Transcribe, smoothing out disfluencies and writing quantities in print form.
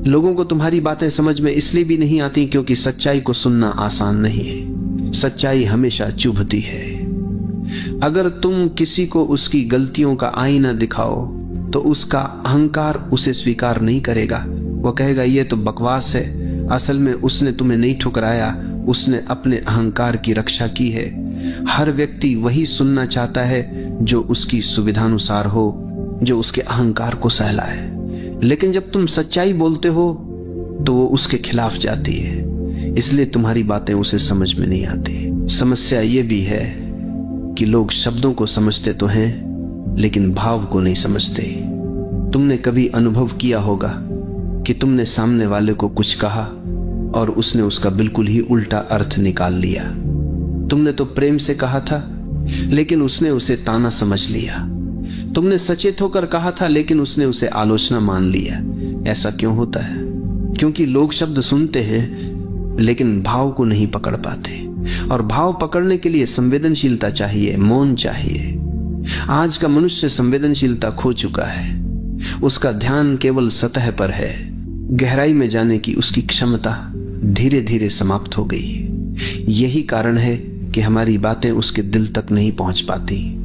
लोगों को तुम्हारी बातें समझ में इसलिए भी नहीं आती क्योंकि सच्चाई को सुनना आसान नहीं है। सच्चाई हमेशा चुभती है। अगर तुम किसी को उसकी गलतियों का आईना दिखाओ तो उसका अहंकार उसे स्वीकार नहीं करेगा। वो कहेगा ये तो बकवास है, असल में उसने तुम्हें नहीं ठुकराया, उसने अपने अहंकार की रक्षा की है। हर व्यक्ति वही सुनना चाहता है जो उसकी सुविधानुसार हो, जो उसके अहंकार को सहलाए। लेकिन जब तुम सच्चाई बोलते हो तो वो उसके खिलाफ जाती है, इसलिए तुम्हारी बातें उसे समझ में नहीं आती। समस्या ये भी है कि लोग शब्दों को समझते तो हैं लेकिन भाव को नहीं समझते। तुमने कभी अनुभव किया होगा कि तुमने सामने वाले को कुछ कहा और उसने उसका बिल्कुल ही उल्टा अर्थ निकाल लिया। तुमने तो प्रेम से कहा था लेकिन उसने उसे ताना समझ लिया। तुमने सचेत होकर कहा था लेकिन उसने उसे आलोचना मान लिया। ऐसा क्यों होता है? क्योंकि लोग शब्द सुनते हैं लेकिन भाव को नहीं पकड़ पाते, और भाव पकड़ने के लिए संवेदनशीलता चाहिए, मौन चाहिए। आज का मनुष्य संवेदनशीलता खो चुका है। उसका ध्यान केवल सतह पर है। गहराई में जाने की उसकी क्षमता धीरे धीरे समाप्त हो गई। यही कारण है कि हमारी बातें उसके दिल तक नहीं पहुंच पाती।